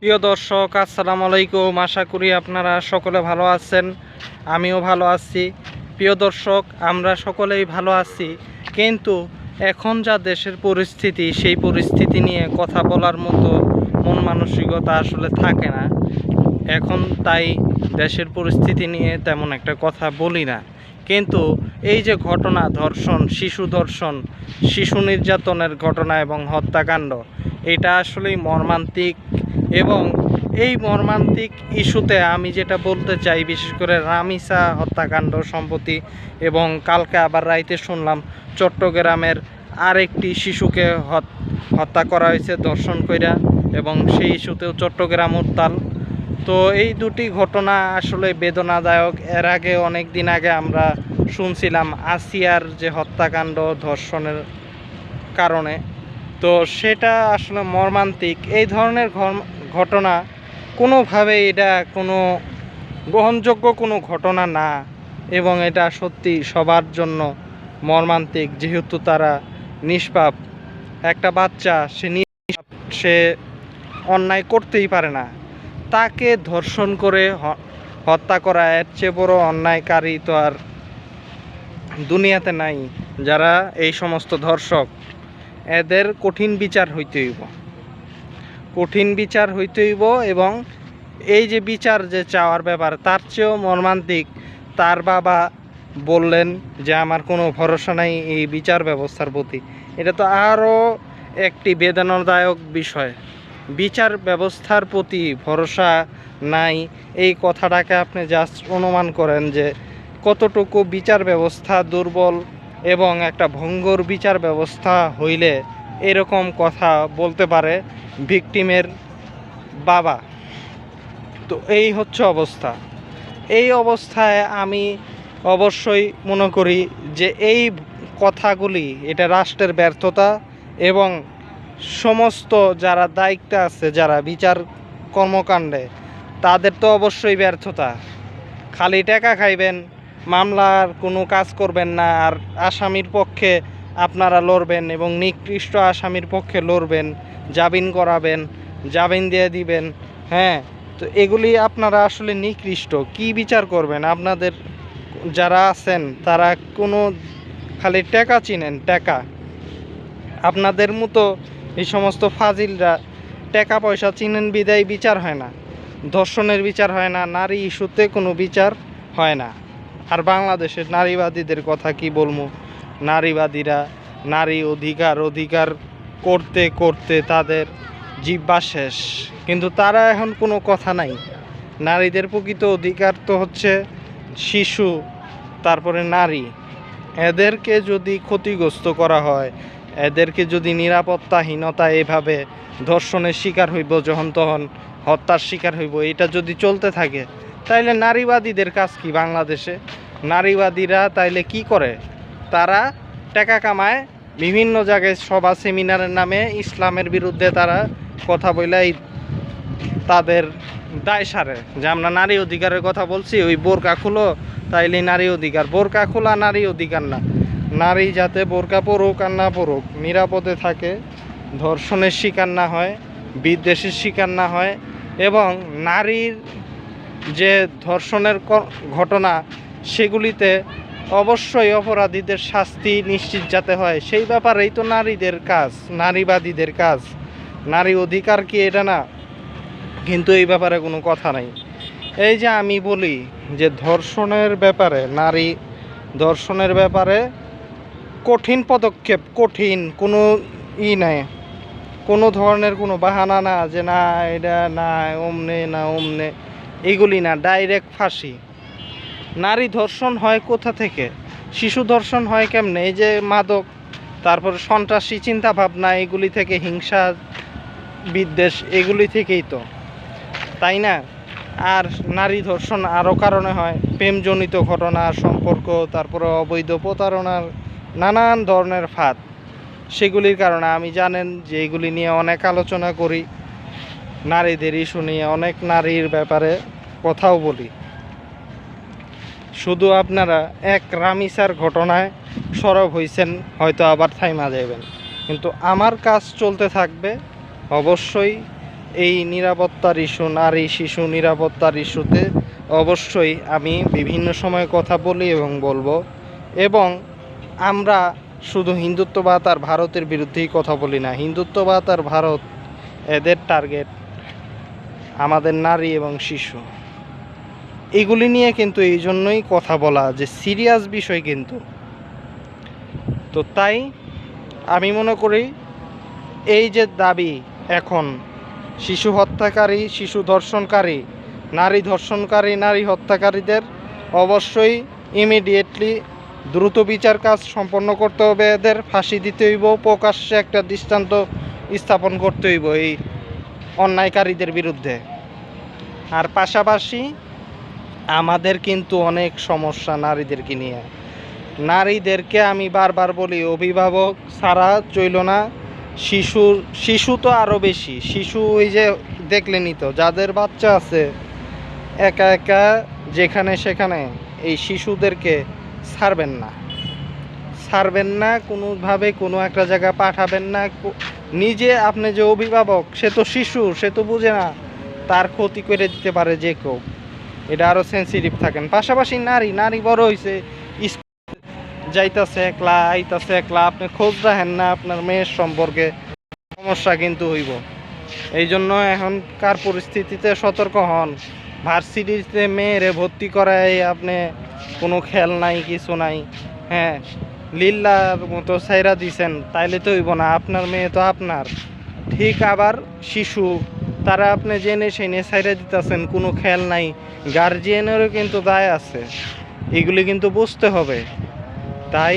প্রিয় দর্শক, আসসালামু আলাইকুম। আশা করি আপনারা সকলে ভালো আছেন, আমিও ভালো আছি। প্রিয় দর্শক, আমরা সকলেই ভালো আছি, কিন্তু এখন যা দেশের পরিস্থিতি, সেই পরিস্থিতি নিয়ে কথা বলার মতো মন মানসিকতা আসলে থাকে না এখন। তাই দেশের পরিস্থিতি নিয়ে তেমন একটা কথা বলি না। কিন্তু এই যে ঘটনা, ধর্ষণ, শিশু নির্যাতনের ঘটনা এবং হত্যাকাণ্ড, এটা আসলেই মর্মান্তিক। এবং এই মর্মান্তিক ইস্যুতে আমি যেটা বলতে চাই, বিশেষ করে রামিসা হত্যাকাণ্ড সম্প্রতি, এবং কালকে আবার রাইতে শুনলাম চট্টগ্রামের আরেকটি শিশুকে হত্যা করা হয়েছে ধর্ষণ কইরা, এবং সেই ইস্যুতেও চট্টগ্রাম উত্তাল। তো এই দুটি ঘটনা আসলে বেদনাদায়ক। এর আগে অনেক দিন আগে আমরা শুনছিলাম আসিয়ার যে হত্যাকাণ্ড ধর্ষণের কারণে, তো সেটা আসলে মর্মান্তিক। এই ধরনের ঘটনা কোনোভাবে এটা কোনো গ্রহণযোগ্য কোনো ঘটনা না, এবং এটা সত্যি সবার জন্য মর্মান্তিক, যেহেতু তারা নিষ্পাপ। একটা বাচ্চা, সে অন্যায় করতেই পারে না, তাকে ধর্ষণ করে হত্যা করা, এর চেয়ে বড় অন্যায়কারী তো আর দুনিয়াতে নাই। যারা এই সমস্ত ধর্ষক, এদের কঠিন বিচার হইতে হইব। এবং এই যে বিচার যে চাওয়ার ব্যাপার, তার চেয়েও মর্মান্তিক, তার বাবা বললেন যে আমার কোনো ভরসা নাই এই বিচার ব্যবস্থার প্রতি। এটা তো আরও একটি বেদনাদায়ক বিষয়। বিচার ব্যবস্থার প্রতি ভরসা নাই, এই কথাটাকে আপনি জাস্ট অনুমান করেন যে কতটুকু বিচার ব্যবস্থা দুর্বল, এবং একটা ভঙ্গুর বিচার ব্যবস্থা হইলে এরকম কথা বলতে পারে ভিকটিমের বাবা। তো এই হচ্ছে অবস্থা। এই অবস্থায় আমি অবশ্যই মনে করি যে এই কথাগুলি, এটা রাষ্ট্রের ব্যর্থতা, এবং সমস্ত যারা দায়িত্বে আছে, যারা বিচার কর্মকাণ্ডে, তাদের তো অবশ্যই ব্যর্থতা। খালি টাকা খাইবেন, মামলার কোনো কাজ করবেন না, আর আসামির পক্ষে আপনারা লড়বেন, এবং নিকৃষ্ট আসামির পক্ষে লড়বেন, জামিন করাবেন, জামিন দিয়ে দিবেন। হ্যাঁ, তো এগুলি আপনারা আসলে নিকৃষ্ট। কি বিচার করবেন? আপনাদের যারা আছেন তারা কোনো খালি টাকা চিনেন, টাকা। আপনাদের মতো এই সমস্ত ফাজিলরা টাকা পয়সা চিনেন বিদায় বিচার হয় না, ধর্ষণের বিচার হয় না, নারী ইস্যুতে কোনো বিচার হয় না। আর বাংলাদেশের নারীবাদীদের কথা কি বলবো? নারীবাদীরা নারী অধিকার করতে করতে তাদের জিহ্বা শেষ, কিন্তু তারা এখন কোনো কথা নাই। নারীদের প্রকৃত অধিকার তো হচ্ছে শিশু, তারপরে নারী। এদেরকে যদি ক্ষতিগ্রস্ত করা হয়, এদেরকে যদি নিরাপত্তাহীনতা, এভাবে ধর্ষণের শিকার হইব, যখন তখন হত্যার শিকার হইব, এটা যদি চলতে থাকে, তাইলে নারীবাদীদের কাজ কি বাংলাদেশে? নারীবাদীরা তাইলে কি করে? তারা টাকা কামায়, বিভিন্ন জায়গায় সভা সেমিনারের নামে ইসলামের বিরুদ্ধে তারা কথা বলেই তাদের দায় সারে, যে আমরা নারী অধিকারের কথা বলছি, ওই বোরকা খুলো তাইলে নারী অধিকার। বোরকা খোলা নারী অধিকার না। নারী যাতে বোরকা পরুক আর না পরুক, নিরাপদে থাকে, ধর্ষণের শিকার না হয়, বিদ্বেষের শিকার না হয়, এবং নারীর যে ধর্ষণের ঘটনা, সেগুলিতে অবশ্যই অপরাধীদের শাস্তি নিশ্চিত যাতে হয়, সেই ব্যাপারেই তো নারীদের কাজ, নারীবাদীদের কাজ। নারী অধিকার কি এটা না? কিন্তু এই ব্যাপারে কোনো কথা নাই। এই যে আমি বলি যে ধর্ষণের ব্যাপারে, নারী ধর্ষণের ব্যাপারে কঠিন পদক্ষেপ, কঠিন কোনো নাই, কোনো ধরনের কোনো বাহানা না, যে না এটা না অমনে না অমনে, এগুলি না, ডাইরেক্ট ফাঁসি। নারী ধর্ষণ হয় কোথা থেকে? শিশু ধর্ষণ হয় কেমনে? এই যে মাদক, তারপর সন্ত্রাসী চিন্তা ভাবনা, এগুলি থেকে, হিংসা বিদ্বেষ, এগুলি থেকেই তো, তাই না? আর নারী ধর্ষণ আরও কারণে হয়, প্রেমজনিত ঘটনা, সম্পর্ক, তারপরে অবৈধ প্রতারণার নানান ধরনের ফাঁদ, সেগুলির কারণে। আমি জানেন যে এগুলি নিয়ে অনেক আলোচনা করি, নারীদের ইস্যু নিয়ে অনেক নারীর ব্যাপারে কথাও বলি। শুধু আপনারা এক রামিসার ঘটনায় সরব হয়েছেন, হয়তো আবার থাইমা যাবেন, কিন্তু আমার কাজ চলতে থাকবে। অবশ্যই এই নিরাপত্তার ইস্যু, নারী শিশু নিরাপত্তার ইস্যুতে অবশ্যই আমি বিভিন্ন সময় কথা বলি এবং বলবো। এবং আমরা শুধু হিন্দুত্ববাদ আর ভারতের বিরুদ্ধেই কথা বলি না। হিন্দুত্ববাদ আর ভারত এদের টার্গেট আমাদের নারী এবং শিশু। এগুলি নিয়ে কিন্তু এই জন্যই কথা বলা যে সিরিয়াস বিষয় কিন্তু। তো তাই আমি মনে করি এই যে দাবি এখন শিশু হত্যাকারী, শিশু ধর্ষণকারী, নারী হত্যাকারীদের অবশ্যই ইমিডিয়েটলি দ্রুত বিচার কাজ সম্পন্ন করতে হবে। এদের ফাঁসি দিতে হইব, প্রকাশ্যে একটা দৃষ্টান্ত স্থাপন করতে হইব এই অন্যায়কারীদের বিরুদ্ধে। আর পাশাপাশি আমাদের কিন্তু অনেক সমস্যা নারীদেরকে নিয়ে। নারীদেরকে আমি বারবার বলি, অভিভাবক ছাড়া চইল না। শিশু তো আরও বেশি। শিশু ওই যে দেখলেনই তো, যাদের বাচ্চা আছে একা একা যেখানে সেখানে এই শিশুদেরকে ছাড়বেন না কোনোভাবে, কোনো একটা জায়গায় পাঠাবেন না। নিজে আপনি যে অভিভাবক, সে তো শিশু, সে তো বুঝে না, তার ক্ষতি করে দিতে পারে যে কেউ। এটা আরও সেন্সিটিভ থাকেন। পাশাপাশি নারী বড় হয়েছে, যাইতাছে একলা, আইতাছে একলা, আপনি খোঁজ রাখেন না আপনার মেয়ের সম্পর্কে, সমস্যা কিন্তু হইব। এই জন্য এখনকার পরিস্থিতিতে সতর্ক হন। ভার্সিটিতে মেয়েরে ভর্তি করায় আপনি কোনো খেয়াল নাই, কিছু নাই, হ্যাঁ, লিল্লার মতো ছাইরা দিছেন, তাইলে তো হইব না। আপনার মেয়ে তো আপনার। ঠিক আবার শিশু, তারা আপনি জেনে সেনে ছাইরা দিতেছেন, কোনো খেয়াল নাই। গার্জিয়ানেরও কিন্তু দায় আছে, এগুলি কিন্তু বুঝতে হবে। তাই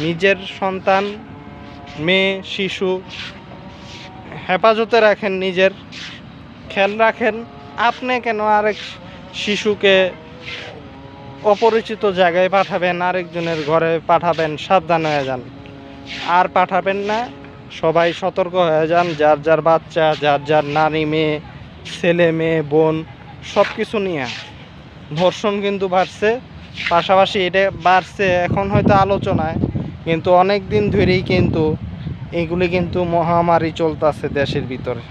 নিজের সন্তান, মেয়ে, শিশু হেফাজতে রাখেন, নিজের খেয়াল রাখেন। আপনি কেন আরেক শিশুকে অপরিচিত জায়গায় পাঠাবেন, আরেকজনের ঘরে পাঠাবেন? সাবধান হয়ে যান, আর পাঠাবেন না। সবাই সতর্ক হয়ে যান। যার যার বাচ্চা, যার যার নারী, মেয়ে, ছেলে, মেয়ে, বোন, সব কিছু নিয়ে। ধর্ষণ কিন্তু বাড়ছে, পাশাপাশি এটা বাড়ছে এখন হয়তো আলোচনায়, কিন্তু অনেক দিন ধরেই কিন্তু এগুলি কিন্তু মহামারী চলতেছে দেশের ভিতরে।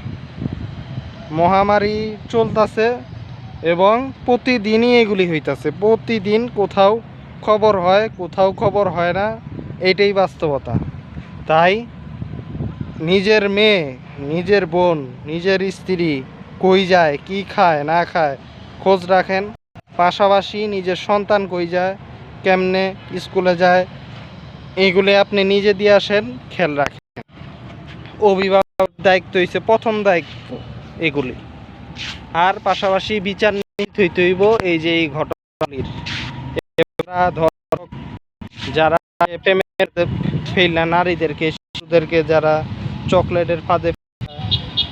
মহামারী চলতেছে এবং প্রতিদিনই এগুলি হইতাছে। প্রতিদিন কোথাও খবর হয়, কোথাও খবর হয় না, এটাই বাস্তবতা। তাই নিজের মেয়ে, নিজের বোন, নিজের স্ত্রী কই যায়, কি খায় না খায় খোঁজ রাখেন। পাশাপাশি নিজের সন্তান কই যায়, কেমনে স্কুলে যায়, এইগুলি আপনি নিজে দিয়ে আসেন, খেয়াল রাখেন। অভিভাবক দায়িত্ব হইছে প্রথম দায়িত্ব এগুলি। আর পাশাপাশি বিচার নিতে হইব এই যে এই ঘটনাগুলির। যারা প্রেমের ফেলা নারীদেরকে, শিশুদেরকে যারা চকলেটের ফাঁদে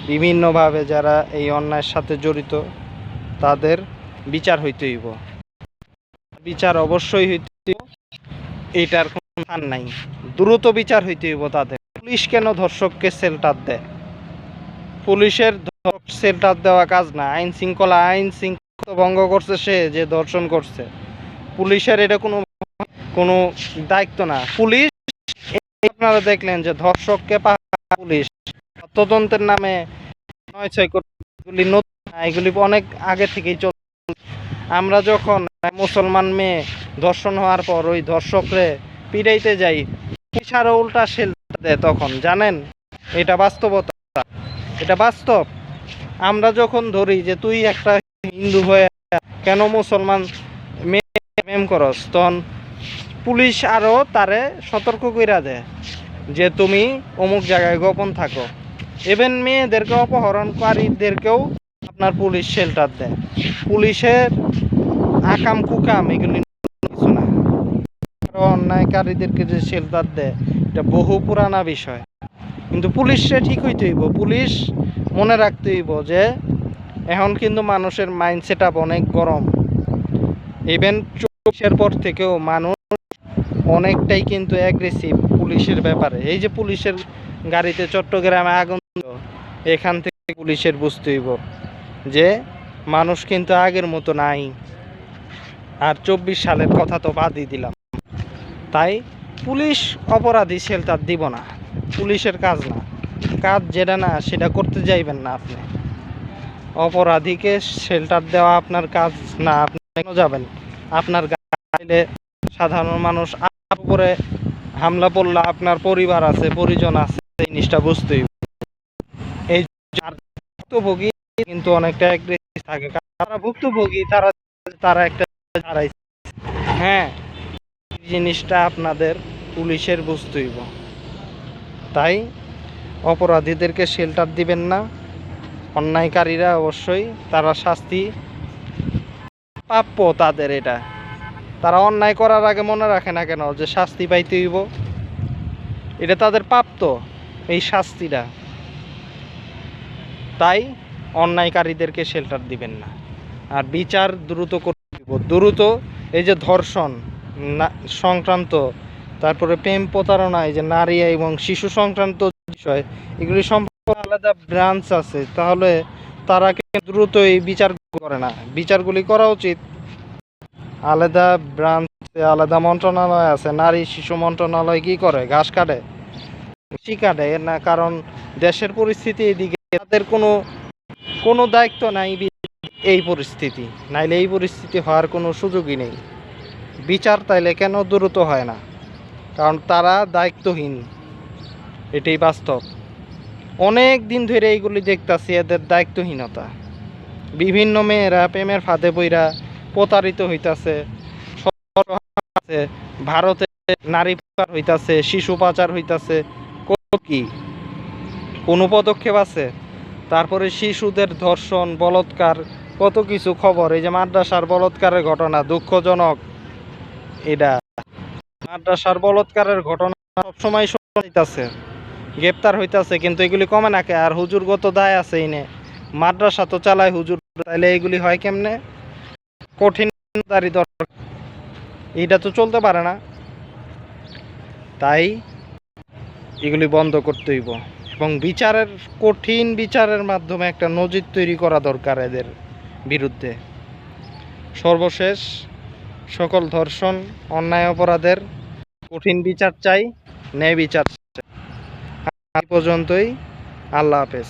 বিভিন্নভাবে যারা এই অন্যায়ের সাথে জড়িত, তাদের বিচার হইতে হইব। বিচার অবশ্যই হইতে হইব, এইটার কোনো স্থান নাই। দ্রুত বিচার হইতে হইব তাদের। পুলিশ কেন ধর্ষককে শেল্টার দেয়? পুলিশের শেল্টার দেওয়া কাজ না। আইন শৃঙ্খলা ভঙ্গ করছে সে যে ধর্ষণ করছে, পুলিশের এটা কোনো দায়িত্ব না। পুলিশ, আপনারা দেখলেন যে ধর্ষককে পুলিশ তদন্তের নামে 9-6 এগুলি নতুন, এগুলি অনেক আগে থেকেই চল। আমরা যখন মুসলমান মেয়ে ধর্ষণ হওয়ার পর ওই ধর্ষকরে পিড়াইতে যাই, পুলিশ আরো উল্টা শেল্টার দেয় তখন, জানেন? এটা বাস্তবতা, এটা বাস্তব। আমরা যখন ধরি যে তুই একটা হিন্দু হয়ে কেন মুসলমান মেয়ে প্রেম করস, তখন পুলিশ আরও তারে সতর্ক কইরা দেয় যে তুমি অমুক জায়গায় গোপন থাকো। ইভেন মেয়েদেরকে, অপহরণকারীদেরকেও আপনার পুলিশ শেল্টার দেয়। পুলিশের আকাম কুকাম এগুলি কিছু না। অন্যায়কারীদেরকে যে শেল্টার দেয়, এটা বহু পুরানা বিষয়। কিন্তু পুলিশে ঠিক হইতে হইব। পুলিশ মনে রাখতে হইব যে এখন কিন্তু মানুষের মাইন্ড সেট আপ অনেক গরম। ইভেন 24-এর পর থেকেও মানুষ অনেকটাই কিন্তু অ্যাগ্রেসিভ পুলিশের ব্যাপারে। এই যে পুলিশের গাড়িতে চট্টগ্রামে আগুন, এখান থেকে পুলিশের বুঝতে হইব যে মানুষ কিন্তু আগের মতো নাই। আর 24 সালের কথা তো বাদই দিলাম। তাই পুলিশ অপরাধী শেল্টার দিব না, পুলিশের কাজ না। কাজ যেটা না সেটা করতে যাইবেন না আপনি। অপরাধীকে শেল্টার দেওয়া আপনার কাজ না। আপনি কেন যাবেন? আপনার গাড়িতে সাধারণ মানুষ আপনার উপরে হামলা পড়লে আপনার পরিবার আছে, পরিজন আছে, এই জিনিসটা বুঝতেই। এই ভুক্তভোগী কিন্তু অনেকটা অ্যাগ্রেসিভ থাকে, তারা ভুক্তভোগী, তারা তারা একটা হারাইছে। হ্যাঁ, এই জিনিসটা আপনাদের পুলিশের বুঝতেই। তাই অপরাধীদেরকে শেল্টার দিবেন না। অন্যায়কারীরা অবশ্যই তারা শাস্তি প্রাপ্য, তাদের এটা। তারা অন্যায় করার আগে মনে রাখে না কেন যে শাস্তি পাইতে হইব? এটা তাদের প্রাপ্য, এই শাস্তিটা। তাই অন্যায়কারীদেরকে শেল্টার দিবেন না। আর বিচার দ্রুত করতে হইব, দ্রুত। এই যে ধর্ষণ সংক্রান্ত, তারপরে প্রেম প্রতারণা, এই যে নারী এবং শিশু সংক্রান্ত বিষয়, এগুলি সম্পর্কে আলাদা ব্রাঞ্চ আছে। তাহলে তারা দ্রুত এই বিচার করে না। বিচারগুলি করা উচিত আলাদা ব্রাঞ্চ, আলাদা মন্ত্রণালয় আছে। নারী শিশু মন্ত্রণালয় কি করে? ঘাস কাটে, কাটে না, কারণ দেশের পরিস্থিতি এদিকে, তাদের কোনো দায়িত্ব নাই এই পরিস্থিতি। নাইলে এই পরিস্থিতি হওয়ার কোনো সুযোগই নেই। বিচার তাইলে কেন দ্রুত হয় না? কারণ তারা দায়িত্বহীন, এটাই বাস্তব। অনেক দিন ধরে এইগুলি দেখতাছি, এদের দায়িত্বহীনতা। বিভিন্ন মেয়েরা প্রেমের ফাঁদে পইরা প্রতারিত হইতাছে, ভারতে নারী পাচার হইতাছে, শিশু পাচার হইতাছে। কি কোনো পদক্ষেপ আছে? তারপরে শিশুদের ধর্ষণ, বলাৎকার, কত কিছু খবর। এই যে মাদ্রাসার বলাৎকারের ঘটনা, দুঃখজনক। এটা মাদ্রাসার বলাৎকারের ঘটনা সবসময় হইতাছে, গ্রেপ্তার হইতাছে, কিন্তু এগুলি কমে না কে? আর হুজুরগত দায় আছে ইনে, মাদ্রাসা তো চালায় হুজুর, তাইলে এগুলি হয় কেমনে? কঠিন দাঁড়ি দরকার, এইটা তো চলতে পারে না। তাই এগুলি বন্ধ করতে হইব এবং কঠিন বিচারের মাধ্যমে একটা নজির তৈরি করা দরকার এদের বিরুদ্ধে। সর্বশেষ সকল ধর্ষণ, অন্যায় অপরাধের কঠিন বিচার চাই, ন্যায় বিচার চাই। এই পর্যন্তই। আল্লাহ হাফেজ।